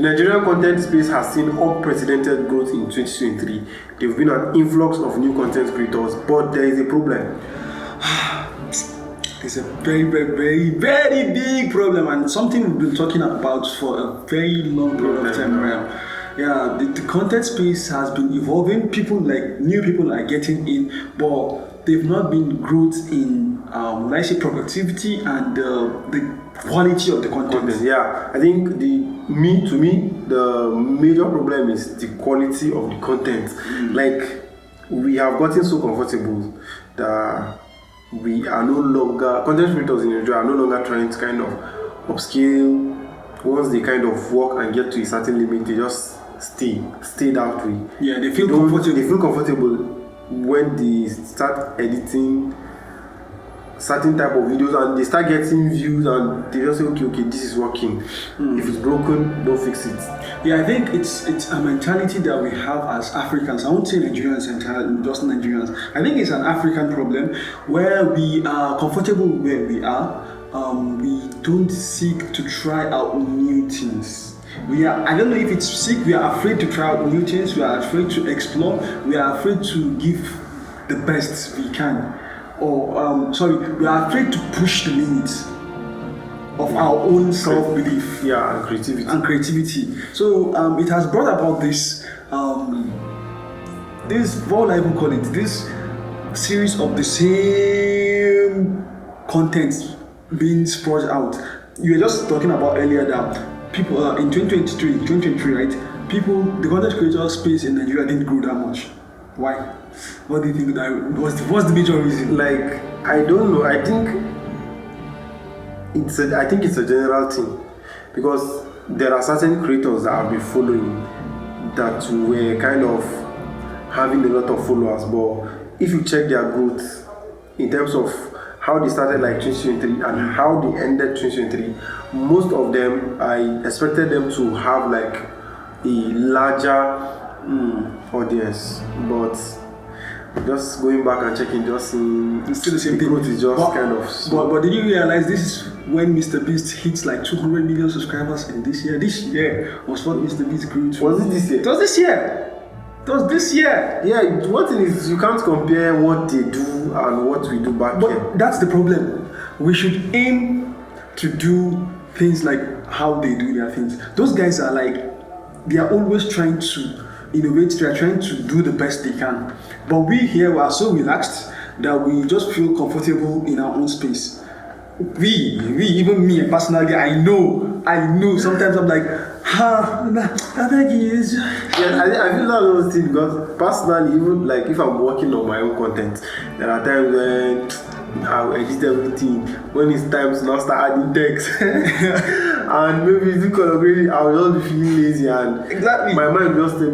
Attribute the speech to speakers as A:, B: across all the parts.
A: The Nigerian content space has seen unprecedented growth in 2023. There have been an influx of new content creators, but there is a problem.
B: It's a very, very, very, very big problem, and something we've been talking about for a very long period of time now. Yeah, the content space has been evolving. New people are getting in, but they've not been growth in, productivity and the quality of the content.
A: Yeah, I think the major problem is the quality of the content. Like, we have gotten so comfortable that we are no longer, content creators in Nigeria are no longer trying to kind of upscale. Once they kind of work and get to a certain limit, they just stay that way.
B: Yeah, they feel comfortable.
A: They feel comfortable when they start editing certain type of videos and they start getting views and they just say, okay, this is working. If it's broken, don't fix it.
B: Yeah, I think it's a mentality that we have as Africans. I won't say Nigerians entirely, just Nigerians. I think it's an African problem where we are comfortable where we are. We don't seek to try out new things. I don't know if it's sick, we are afraid to try out new things, we are afraid to explore, we are afraid to give the best we can. We are afraid to push the limits of our own self-belief.
A: Yeah, and creativity.
B: So it has brought about this what will I even call it? This series of the same content being spread out. You were just talking about earlier that people in 2023, right? The content creator space in Nigeria didn't grow that much. Why? What do you think that what's the major reason?
A: Like, I don't know. I think it's a general thing, because there are certain creators that I've been following that were kind of having a lot of followers, but if you check their growth in terms of how they started like 2023 and how they ended 2023, most of them, I expected them to have like a larger audience, but just going back and checking, just seeing
B: it's still the same thing.
A: Growth is just kind of slow.
B: But did you realize this is when Mr. Beast hits like 200 million subscribers in this year? This year was what Mr. Beast grew to.
A: Was it this year?
B: It was this year.
A: Yeah, one thing is you can't compare what they do and what we do back here.
B: But that's the problem. We should aim to do things like how they do their things. Those guys are like, they are always trying to innovate, they are trying to do the best they can. But we here are so relaxed that we just feel comfortable in our own space. Even me personally, I know. Sometimes I'm like, I beg you.
A: Yeah, I feel that those things, because personally, even like if I'm working on my own content, there are times when I'll edit everything. When it's time to now start adding text, and maybe do collaborating, I'll just be feeling lazy and
B: exactly
A: my mind just tell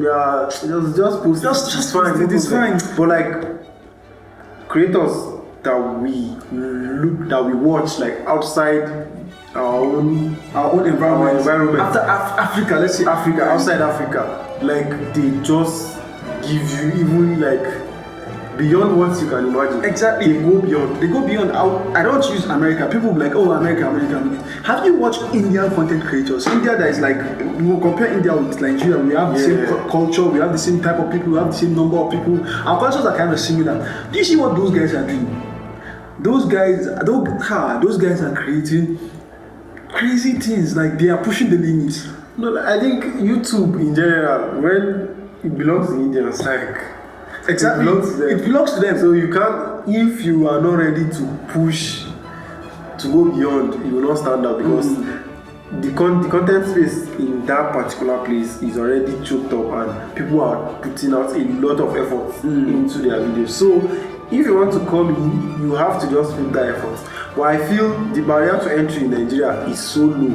A: me, just post
B: just fine. It is fine.
A: But like creators that we watch like outside our own environment.
B: After Africa, let's say Africa,
A: outside Africa, like they just give you even like beyond what you can imagine.
B: Exactly.
A: They go beyond.
B: I don't use America. People will be like, oh, America. Have you watched Indian content creators? India, that is like, you compare India with Nigeria, we have the same culture, we have the same type of people, we have the same number of people. Our cultures are kind of similar. Do you see what those guys are doing? Those guys are creating crazy things, like they are pushing the limits.
A: No, I think YouTube in general, when it belongs to Indians, like
B: exactly, it belongs to them.
A: So you can't, if you are not ready to push, to go beyond, you will not stand out, because the content space in that particular place is already choked up and people are putting out a lot of effort into their videos. So if you want to come in, you have to just put that effort. But I feel the barrier to entry in Nigeria is so low.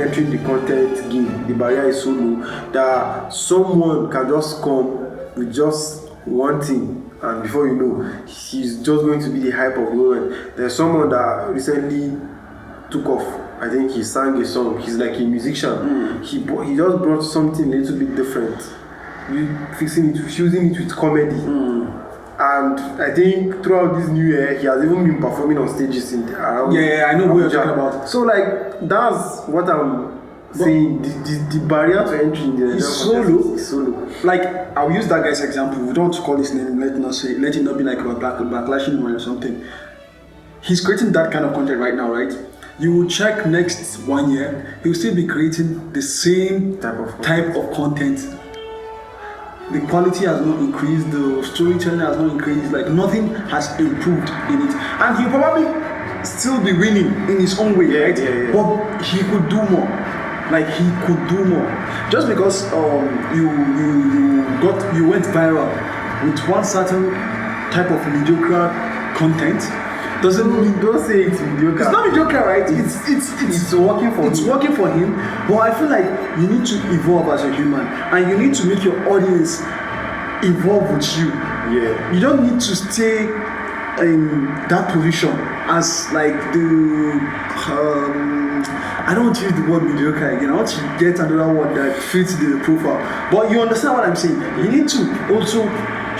A: Entering the content game, the barrier is so low that someone can just come with just one thing, and before you know, he's just going to be the hype of the moment. There's someone that recently took off. I think he sang a song. He's like a musician. He just brought something a little bit different, fusing it with comedy. And I think throughout this new year, he has even been performing on stages around.
B: Yeah, I know what you're talking about.
A: So like, that's what I'm saying the barrier to entry in the Nigerian
B: so
A: context
B: low.
A: is so low.
B: Like, I'll use that guy's example. We don't want to call his name. Let it not be like we're backlashing him or something. He's creating that kind of content right now, right? You will check next 1 year, he'll still be creating the same type of content. The quality has not increased, the storytelling has not increased, like nothing has improved in it. And he'll probably still be winning in his own way, right?
A: Yeah.
B: But he could do more. Like, he could do more. Just because you went viral with one certain type of mediocre content doesn't mean.
A: Don't say it's mediocre.
B: It's not mediocre, right? It's
A: working for
B: it's
A: him.
B: working for him. But I feel like you need to evolve as a human, and you need to make your audience evolve with you.
A: Yeah.
B: You don't need to stay in that position as like I don't want to use the word mediocre again. I want to get another word that fits the profile. But you understand what I'm saying? You need to also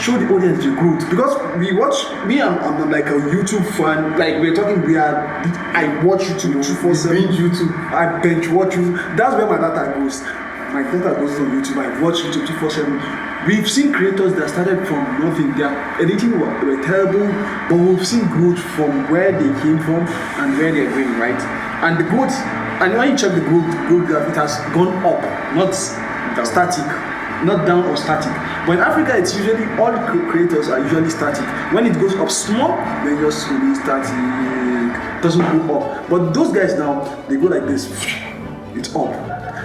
B: show the audience the growth, because we watch. I'm like a YouTube fan. Like, we're talking, I watch YouTube 247.
A: Binge YouTube.
B: I binge watch YouTube. That's where my data goes. My data goes on YouTube. I watch YouTube 247. We've seen creators that started from nothing. Their editing were terrible, but we've seen growth from where they came from and where they're going, right? And the growth, and when you check the growth graph, it has gone up, not static, not down or static. But in Africa, it's usually, all creators are usually static. When it goes up small, then just really static, doesn't go up. But those guys now, they go like this, it's up.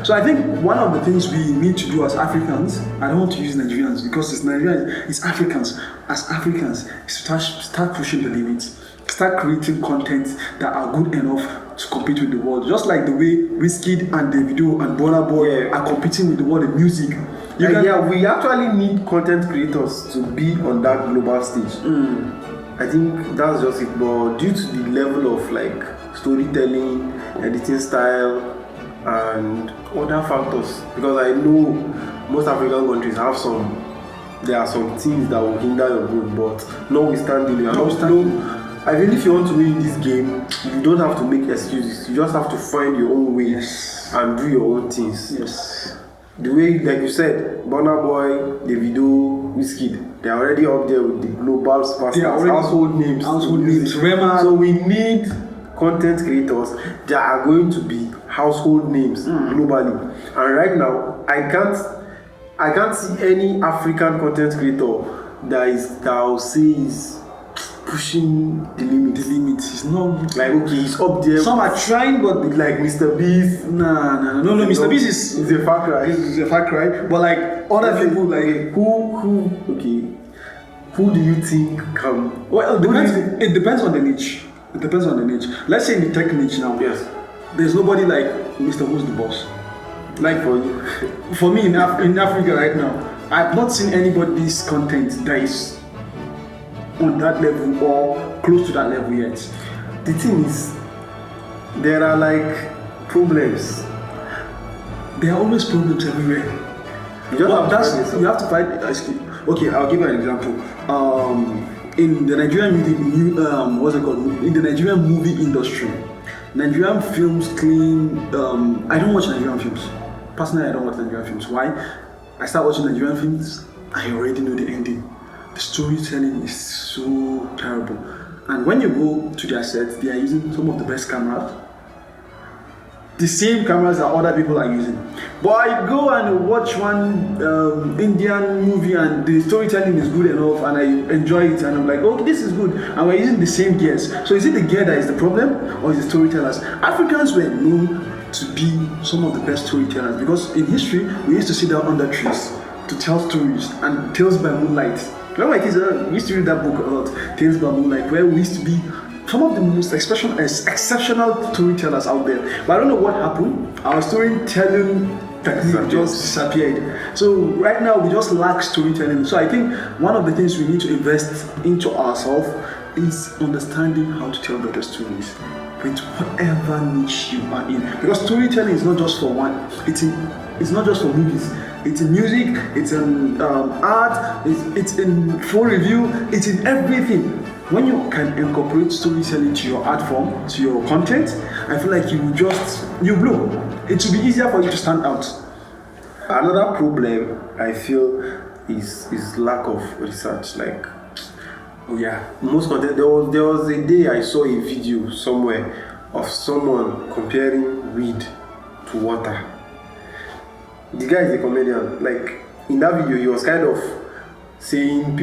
B: So I think one of the things we need to do as Africans, I don't want to use Nigerians because it's Nigerians, it's Africans. As Africans, start pushing the limits. Start creating content that are good enough to compete with the world. Just like the way Wizkid and Davido and Burna Boy are competing with the world in music.
A: We actually need content creators to be on that global stage. I think that's just it. But due to the level of like storytelling, editing style, and other factors, because I know most African countries have there are some things that will hinder your growth, but notwithstanding, I think if you want to win this game, you don't have to make excuses. You just have to find your own way and do your own things.
B: Yes.
A: The way, like you said, Burna Boy, Davido, Wizkid, they're already up there with the global superstars, household names.
B: Rema.
A: So we need content creators that are going to be household names globally. And right now, I can't see any African content creator that I'll say is pushing the limit.
B: It's not
A: like, okay, he's up there.
B: Some are trying, but
A: like Mr. Beast.
B: No. Mr. Beast is
A: a far cry.
B: It's a far cry. But like other people, like
A: who do you think can?
B: Well, it depends on the niche. It depends on the niche. Let's say in the tech niche now.
A: Yes.
B: There's nobody like Mr. Who's the Boss. Like
A: for you.
B: For me in Africa right now, I've not seen anybody's content that is on that level or close to that level yet.
A: The thing is, there are like problems.
B: There are always problems everywhere. You have to fight. Okay, I'll give you an example. In the Nigerian in the Nigerian movie industry, Nigerian films claim. I don't watch Nigerian films. Personally, I don't watch Nigerian films. Why? I start watching Nigerian films, I already know the ending. The storytelling is so terrible. And when you go to their sets, they are using some of the best cameras. The same cameras that other people are using. But I go and watch one Indian movie and the storytelling is good enough and I enjoy it and I'm like, okay, this is good. And we're using the same gears. So is it the gear that is the problem or is it storytellers? Africans were known to be some of the best storytellers because in history, we used to sit down under trees to tell stories and Tales by Moonlight. When my kids we used to read that book a lot, Tales by Moonlight, where we used to be some of the most exceptional storytellers out there. But I don't know what happened. Our storytelling technique just disappeared. So right now we just lack storytelling. So I think one of the things we need to invest into ourselves is understanding how to tell better stories with whatever niche you are in. Because storytelling is not just for one. It's not just for movies. It's in music, it's in art, it's in phone review, it's in everything. when you can incorporate storytelling to your art form, to your content, I feel like you blow. It will be easier for you to stand out.
A: Another problem I feel is lack of research. Like,
B: Oh yeah.
A: most content, there was a day I saw a video somewhere of someone comparing weed to water. The guy is a comedian. Like, in that video, he was kind of saying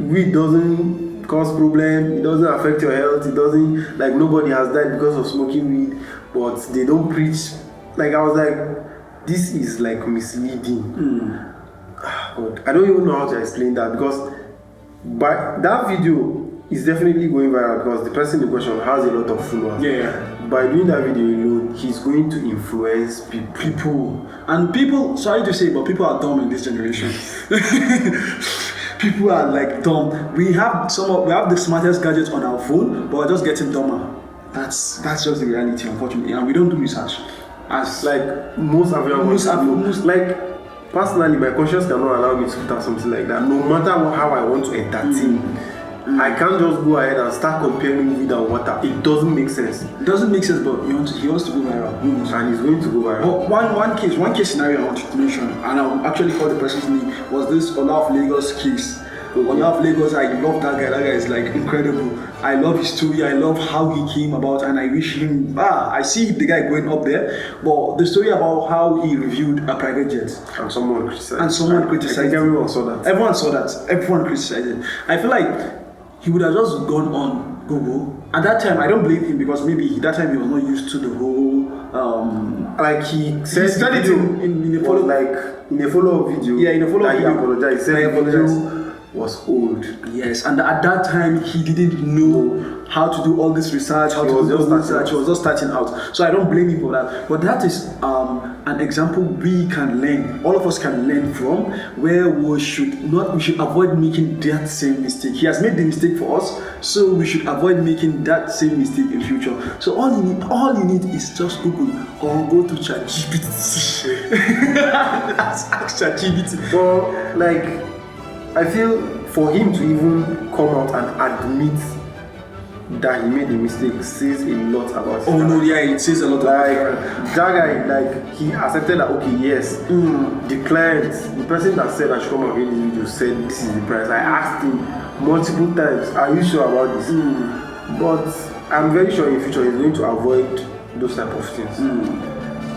A: weed doesn't cause problem, it doesn't affect your health, it doesn't, like, nobody has died because of smoking weed, but they don't preach. Like, I was like, this is like misleading. God, I don't even know how to explain that, because by that video is definitely going viral because the person in question has a lot of followers.
B: Yeah.
A: By doing that video alone, he's going to influence people.
B: And people, sorry to say, but people are dumb in this generation. People are like dumb. We have the smartest gadgets on our phone, but we're just getting dumber. That's just the reality, unfortunately. And we don't do research. As
A: Like most African like, personally, my conscience cannot allow me to put out something like that. No matter how I want to entertain, I can't just go ahead and start comparing weed and water. It doesn't make sense.
B: it doesn't make sense, but he wants to go viral. Who knows?
A: And it's going to go viral.
B: But one case scenario I want to mention, and I'll actually call the person's name, was this Ola of Lagos case. Ola of Lagos, I love that guy. That guy is like incredible. I love his story. I love how he came about, and I wish him. I see the guy going up there, but the story about how he reviewed a private jet,
A: And someone criticized.
B: criticized.
A: I think everyone saw that.
B: Everyone saw that. Everyone criticized it. I feel like he would have just gone on Google. At that time, I don't blame him, because maybe that time he was not used to the whole.
A: Like, he said
B: it in a follow.
A: Like, in a follow-up video.
B: Yeah, in a follow-up
A: that
B: video.
A: he apologized. He said
B: I
A: the
B: apologize.
A: video was old.
B: Yes, and at that time he didn't know how to do all this research, how
A: He
B: to
A: was
B: do
A: just
B: all
A: starting
B: research. He was just starting out. So I don't blame him for that. But that is an example we can learn. All of us can learn from, where we should avoid making that same mistake. He has made the mistake for us, so we should avoid making that same mistake in future. So all you need is just Google or go to ChatGPT. Ask ChatGPT.
A: But, like, I feel for him to even come out and admit that he made a mistake says a lot about him.
B: Oh no, yeah, it says a lot
A: Like,
B: about
A: that guy, like, he accepted that, okay, yes, the client, the person that said I should come and read this video said this is the price. I asked him multiple times, are you sure about this? But I'm very sure in future he's going to avoid those type of things.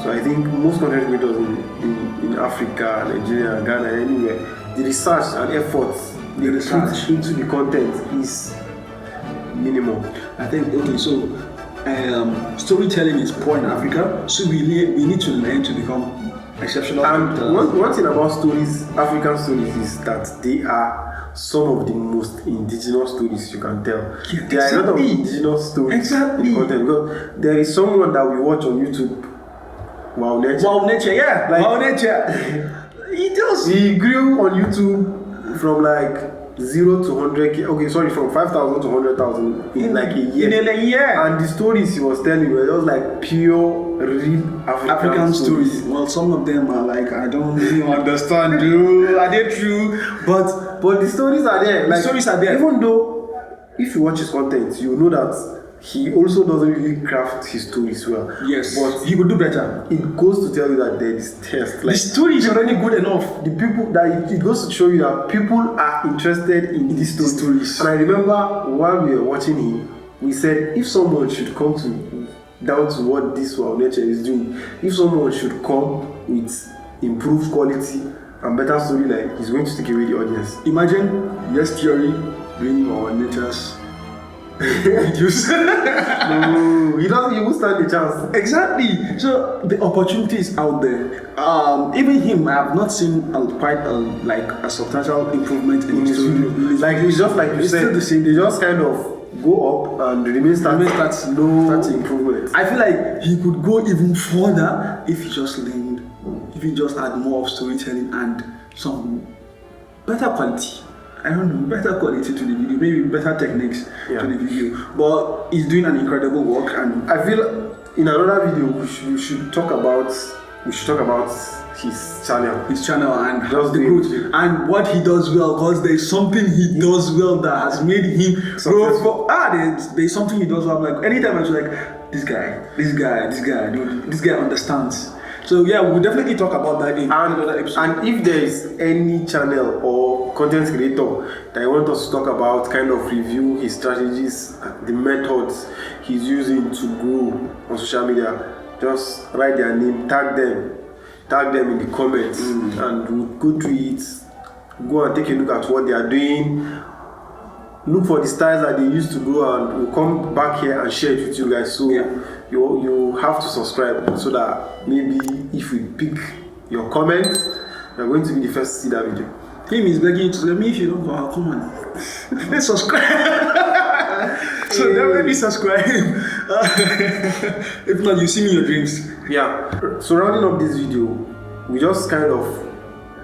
A: So I think most content creators in Africa, Nigeria, Ghana, anywhere, the research and efforts they put into the content is minimal.
B: I think, okay, so storytelling is poor in Africa, so we need to learn to become exceptional.
A: And one thing about stories, African stories, is that they are some of the most indigenous stories you can tell.
B: Yeah,
A: there are a lot of indigenous stories.
B: Exactly.
A: In content, because there is someone that we watch on YouTube, Wow Nature.
B: Wow Nature, yeah.
A: Like,
B: Wow Nature.
A: He grew on YouTube from like 0 to 100k. Okay, sorry, from 5,000 to 100,000 in like a year.
B: In a year.
A: And the stories he was telling were just like pure, real African stories.
B: Well, some of them are like, I don't really understand, dude. Are they true? But
A: the stories are there.
B: The stories are there.
A: Even though, if you watch his content, you know that he also doesn't really craft his stories well.
B: Yes,
A: but
B: he could do better.
A: It goes to tell you that there is test.
B: Like, the story is already good enough.
A: The people that it goes to show you that people are interested in these stories. And I remember while we were watching him, we said if someone should come down to what this Wow Nature is doing, if someone should come with improved quality and better storyline, he's going to take away the audience.
B: Imagine Yes Theory bringing Wow Nature's videos.
A: No, he doesn't even stand a chance.
B: Exactly. So the opportunity is out there. Even him, I have not seen quite a substantial improvement in his
A: video. Like, it's just like you said, the same. They just kind of go up and remain start improvement.
B: I feel like he could go even further if he just learned, if he just had more of storytelling and some better quality. I don't know, better quality to the video, maybe better techniques to the video. But he's doing an incredible work, and
A: I feel in another video we should talk about his channel.
B: And
A: Just
B: the
A: do it.
B: growth and what he does well, because there's something he does well that has made him grow. There's something he does well. Like anytime I was like, this guy, dude, this guy understands. So yeah, we'll definitely talk about that in another episode.
A: And if there is any channel or content creator that you want us to talk about, kind of review his strategies, the methods he's using to grow on social media, just write their name, tag them in the comments, and we'll go through it, go and take a look at what they are doing, look for the styles that they used to grow, and we'll come back here and share it with you guys. So you have to subscribe so that maybe if we pick your comments, you're going to be the first to see that video.
B: Him is begging you to tell me if you don't go, come on, let's subscribe. So definitely subscribe. If not, you see me in your dreams.
A: Yeah. So rounding up this video, we just kind of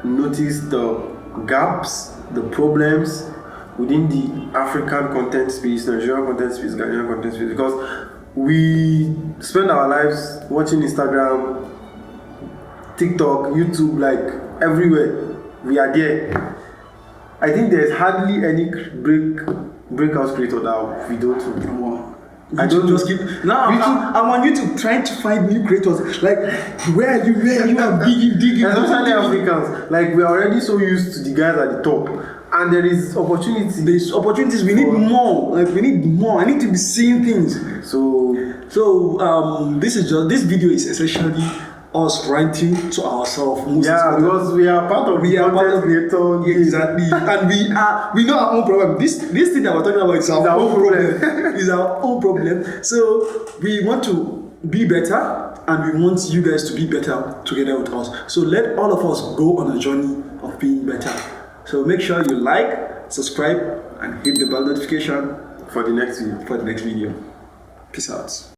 A: noticed the gaps, the problems within the African content space, Nigerian content space, Ghanaian content space, because we spend our lives watching Instagram, TikTok, YouTube, like everywhere. We are there. I think there's hardly any breakout creator that we don't know.
B: I don't just keep now. I'm on YouTube trying to find new creators. Like where are you are digging.
A: Especially Africans. Like we are already so used to the guys at the top, and there is opportunity.
B: There's opportunities. We need more. Like we need more. I need to be seeing things.
A: So
B: this video is essentially us ranting to ourselves.
A: Because we are part of content creator.
B: Exactly. And we know our own problem. This thing that we're talking about is our own problem. Is our own problem. So we want to be better, and we want you guys to be better together with us. So let all of us go on a journey of being better. So make sure you like, subscribe, and hit the bell notification
A: for the next video.
B: Peace out.